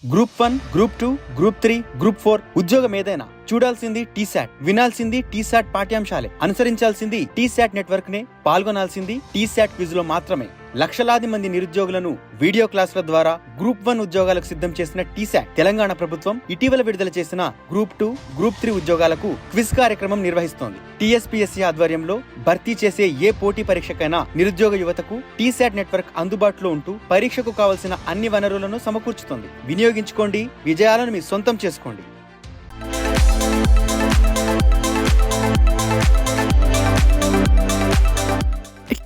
Group 1, group 2, group 3, group 4 ఉద్యోగం ఏదైనా చూడాల్సింది టీశాట్, వినాల్సింది టీశాట్ పాఠ్యాంశాలే, అనుసరించాల్సింది టీశాట్ నెట్వర్క్ నే, పాల్గొనాల్సింది టీశాట్ క్విజ్ లో మాత్రమే. లక్షలాది మంది నిరుద్యోగులను వీడియో క్లాసుల ద్వారా గ్రూప్ 1 ఉద్యోగాలకు సిద్ధం చేసిన టీశాట్ తెలంగాణ ప్రభుత్వం ఇటీవల విడుదల చేసిన గ్రూప్ 2, గ్రూప్ 3 ఉద్యోగాలకు క్విజ్ కార్యక్రమం నిర్వహిస్తోంది. టీఎస్పీఎస్సీ ఆధ్వర్యంలో భర్తీ చేసే ఏ పోటీ పరీక్షకైనా నిరుద్యోగ యువతకు టీశాట్ నెట్వర్క్ అందుబాటులో ఉంటూ పరీక్షకు కావలసిన అన్ని వనరులను సమకూర్చుతోంది. వినియోగించుకోండి, విజయాలను మీ సొంతం చేసుకోండి.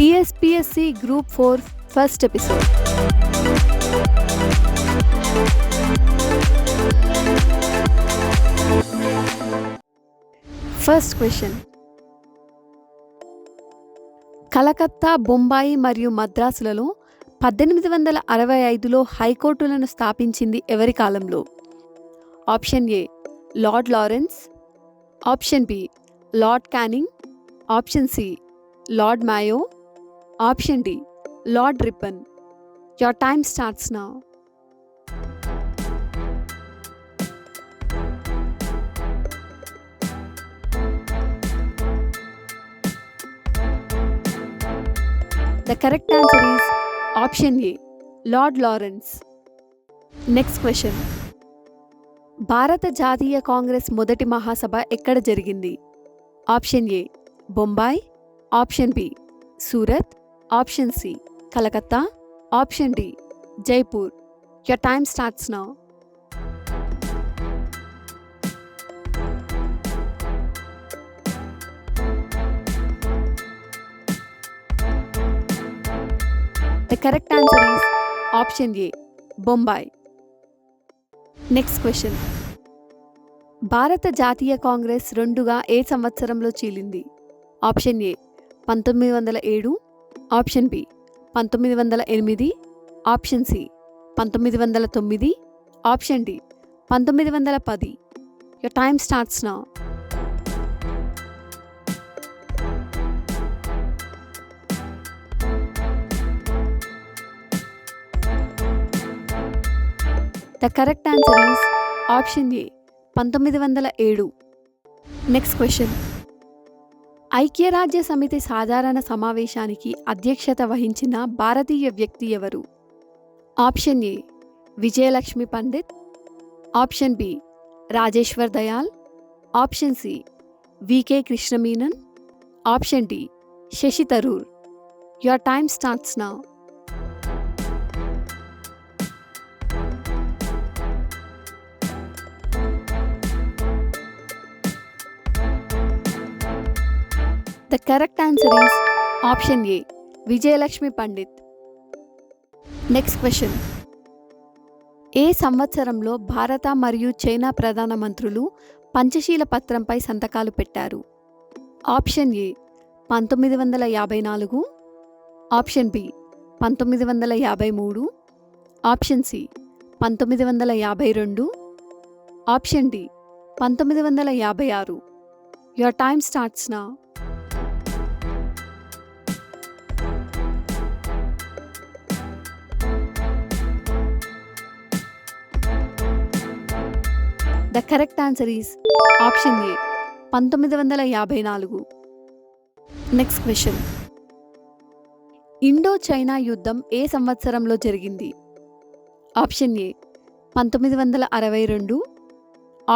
TSPSC Group 4 first episode. First question. Calcutta, Bombay మరియు మద్రాసులలో 1865లో హైకోర్టులను స్థాపించింది ఎవరి కాలంలో? Option A Lord Lawrence, option B Lord Canning, option C Lord Mayo, option D Lord Ripon. Your time starts now. The correct answer is option A, Lord Lawrence. Next question. భారత జాతీయ కాంగ్రెస్ మొదటి మహాసభ ఎక్కడ జరిగింది? Option A Bombay, option B Surat, option C Calcutta, option D Jaipur. Your time starts now. The correct answer is option A, Bombay. Next question. భారత జాతీయ కాంగ్రెస్ రెండుగా ఏ సంవత్సరంలో చీలింది? Option A 1907, option B 1908, option C 1909, option D 1910. Your time starts now. The correct answer is option A, 1907. Next question. ఐక్యరాజ్య సమితి సాధారణ సమావేశానికి అధ్యక్షత వహించిన భారతీయ వ్యక్తి ఎవరు? Option A Vijayalakshmi Pandit, option B Rajeshwar Dayal, option C VK Krishna Menon, option D Shashi Tharoor. Your time starts now. The correct answer is option A, Vijayalakshmi Pandit. Next question. ఏ సంవత్సరంలో భారత మరియు చైనా ప్రధానమంత్రులు పంచశీల పత్రంపై సంతకాలు పెట్టారు? Option A 1954, option B 1953, option C 1952, option D 1956. Your time starts now. The correct answer is option A, 1954. Next question. Indo China యుద్ధం ఏ సంవత్సరంలో జరిగింది? Option A 1962,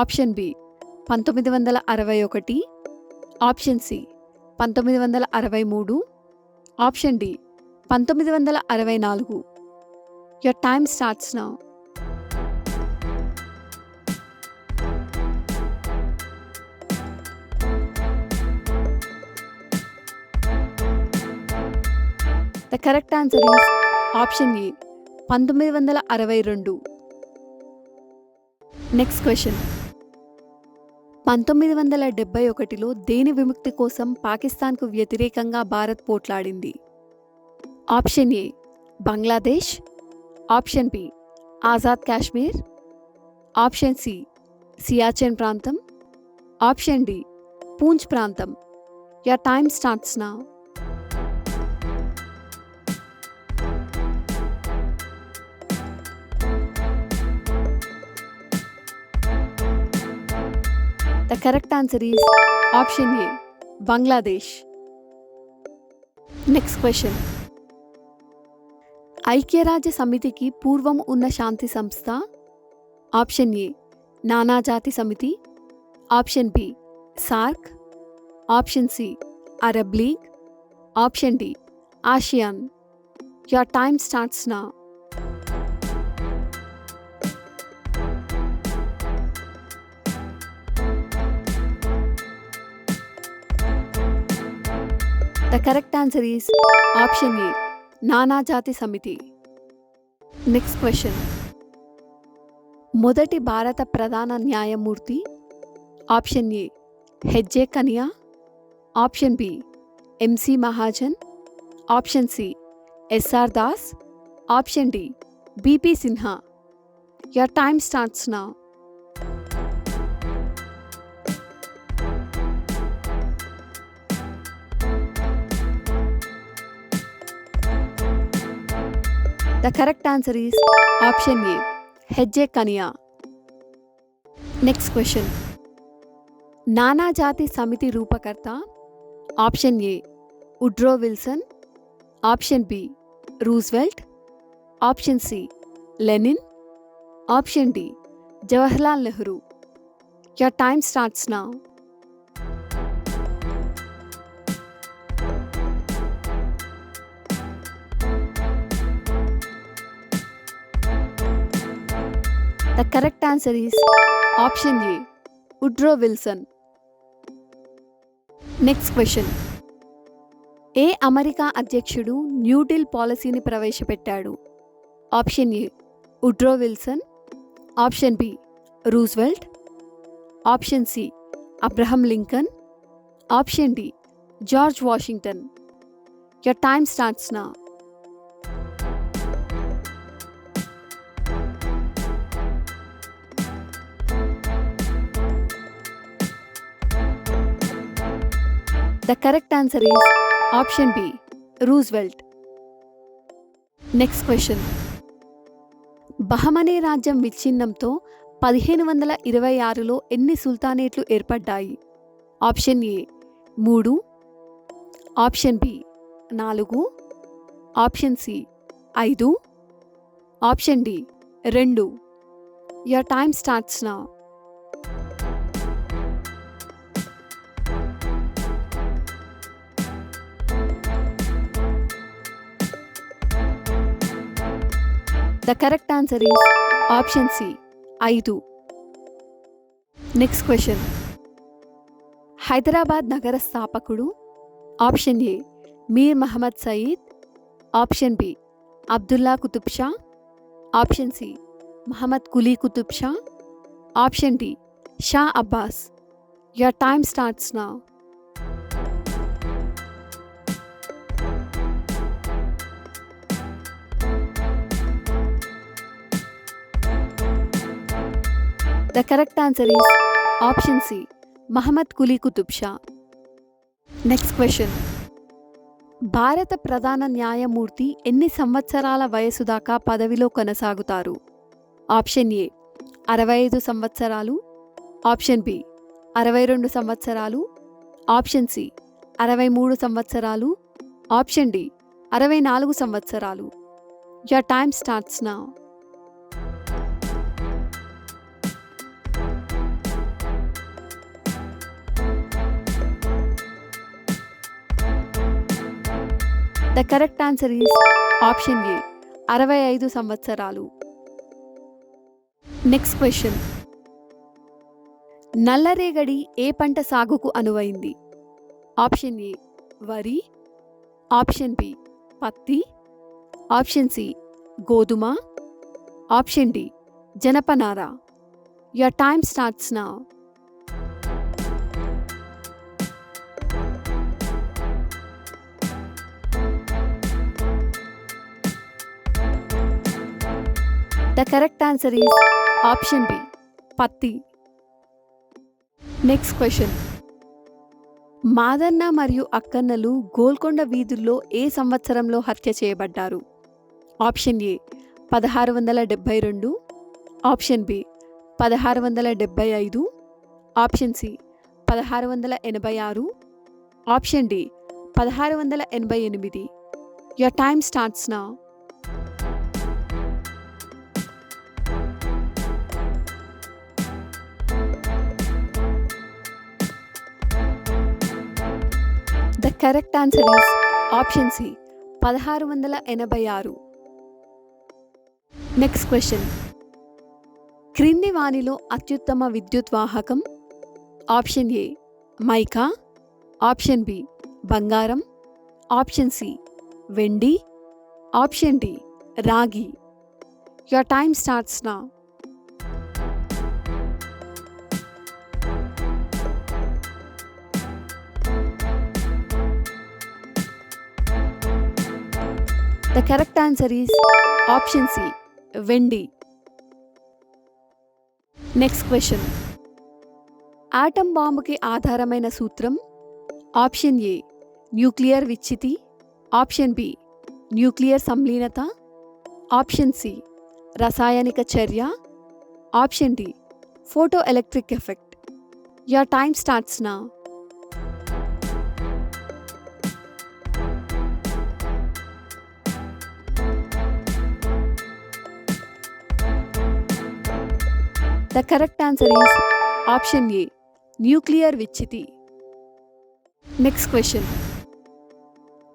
option B 1961, option C 1963, option D 1964. Your time starts now. The correct answer is option A, 1962. Next question. 1971లో దేని విముక్తి కోసం పాకిస్తాన్కు వ్యతిరేకంగా భారత్ పోట్లాడింది? Option A Bangladesh, option B Azad Kashmir, option C Siachen ప్రాంతం, ఆప్షన్ డి పూంచ్ ప్రాంతం. Your time starts now. The correct answer is option A Bangladesh. Next question. ఐక్యరాజ్య సమితికి పూర్వం ఉన్న శాంతి సంస్థ. ఆప్షన్ ఏ నానాజాతి సమితి, option B SAARC, option C Arab League, option D ASEAN. Your time starts now. The correct answer is option A నానాజాతి సమితి. Next question. మొదటి భారత ప్రధాన న్యాయమూర్తి. Option A H J Kania, option B M C Mahajan, option C S R Das, option D B P Sinha. Your time starts now. The correct answer is option A H J Kania. Next question. నానాజాతి సమితి రూపకర్త. Option A Woodrow Wilson, option B Roosevelt, option C Lenin, option D Jawaharlal Nehru. Your time starts now. The correct answer is option A Woodrow Wilson. Next question. ఏ America అధ్యక్షుడు new deal పాలసీని ప్రవేశపెట్టాడు? Option A Woodrow Wilson, option B Roosevelt, option C Abraham Lincoln, option D George Washington. Your time starts now. The correct answer is option B Roosevelt. Next question. Bahmani రాజ్యం విచ్ఛిన్నంతో 1526లో ఎన్ని సుల్తానేట్లు ఏర్పడ్డాయి? Option A 3, option B 4, option C 5, option D 2. Your time starts now. The correct answer is option C 5. Next question. Hyderabad నగర స్థాపకుడు. Option A Mir Mohammed Sayeed, option B Abdullah Qutb Shah, option C Muhammad Quli Qutb Shah, option D Shah Abbas. Your time starts now. The correct answer is option C Muhammad Quli Qutb Shah. Next question. భారత ప్రధాన న్యాయమూర్తి ఎన్ని సంవత్సరాల వయసు దాకా పదవిలో కొనసాగుతారు? ఆప్షన్ ఏ 65 సంవత్సరాలు, ఆప్షన్ బి 62 సంవత్సరాలు, ఆప్షన్ సి 63 సంవత్సరాలు, ఆప్షన్ డి 64 సంవత్సరాలు. Your time starts now. The correct answer is option A 65 సంవత్సరాలు. Next question. నల్లరేగడి ఏ పంట సాగుకు అనువైంది? ఆప్షన్ ఏ వరి, ఆప్షన్ బి పత్తి, ఆప్షన్ సి గోధుమ, ఆప్షన్ డి జనపనార. Your time starts now. The correct answer is option B పత్తి. Next question. మాదన్న మరియు అక్కన్నలు గోల్కొండ వీధుల్లో ఏ సంవత్సరంలో హత్య చేయబడ్డారు? Option A 1672, option B 1675, option C 1686, option D 1688. Your time starts now. The correct answer is option C 1686. Next question. క్రింది వానిలో అత్యుత్తమ విద్యుత్ వాహకం? Option A mica, option B బంగారం, ఆప్షన్ సి వెండి, ఆప్షన్ డి రాగి. Your time starts now. The correct answer is option C వెండి. Next question. Atom బాంబుకి ఆధారమైన సూత్రం? ఆప్షన్ ఏ న్యూక్లియర్ విచ్ఛితి, ఆప్షన్ బి న్యూక్లియర్ సంలీనత, ఆప్షన్ సి రసాయనిక చర్య, option D photo electric effect. Your time starts now. The correct answer is option A nuclear విచ్ఛితి. Next question.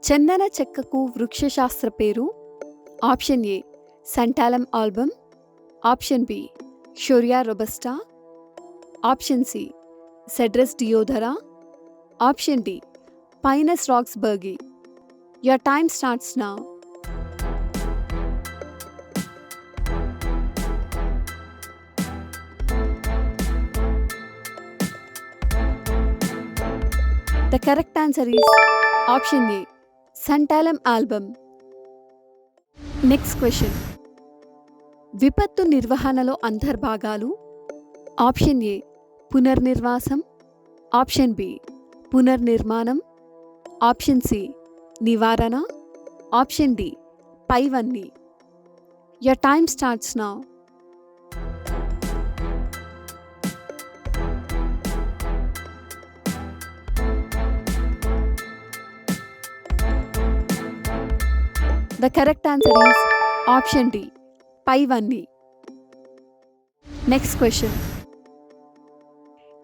చందన చెక్కకు వృక్షశాస్త్ర పేరు? Option A Santalum album, option B Shorea robusta, option C Cedrus deodara, option D Pinus roxburghii. Your time starts now. The correct answer is option A, Santalum album. Next question. విపత్తు నిర్వహణలో అంతర్భాగాలు? Option A పునర్నిర్వాసం, option B పునర్నిర్మాణం, option C నివారణ, option D పైవన్నీ. Your time starts now. The correct answer is option D, పైవన్నీ. Next question.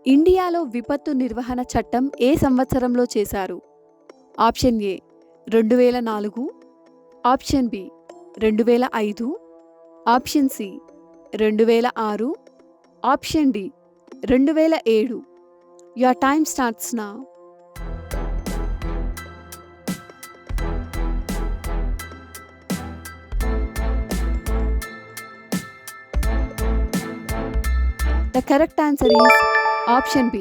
ఇండియాలో విపత్తు నిర్వహణ చట్టం ఏ సంవత్సరంలో చేశారు? Option A 2004, option B 2005, option C 2006, option D 2007. Your time starts now. The correct answer is option B,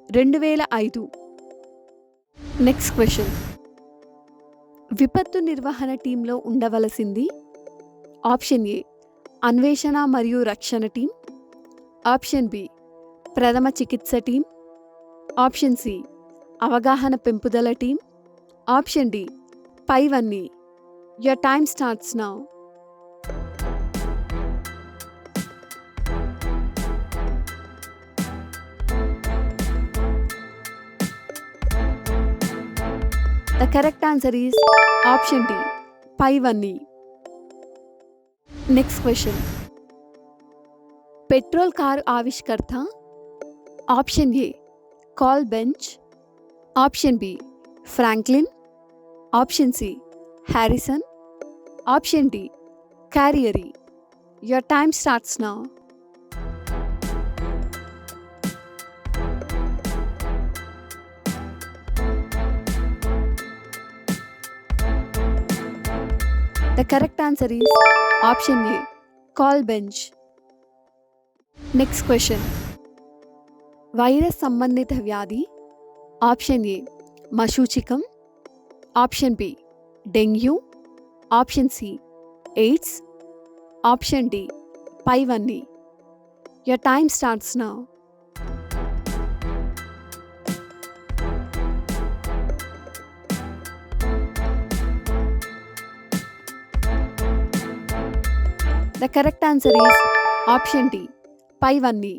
2005. Next question. విపత్తు నిర్వహణ టీంలో ఉండవలసింది? ఆప్షన్ ఏ అన్వేషణ మరియు రక్షణ టీం, ఆప్షన్ బి ప్రథమ చికిత్స టీం, ఆప్షన్ సి అవగాహన పెంపుదల టీం, ఆప్షన్ డి పైవన్నీ. Your time starts now. The correct answer is option D, పైవన్నీ. Next question. పెట్రోల్ కారు ఆవిష్కర్త? Option A Karl Benz, option B Franklin, option C Harrison, option D Carrier. Your time starts now. The correct answer is option A, Karl Benz. Next question. Virus సంబంధిత వ్యాధి? Option A మశూచికం, option B dengue, option C AIDS, option D పైవన్నీ. Your time starts now. The correct answer is option D, పైవన్నీ.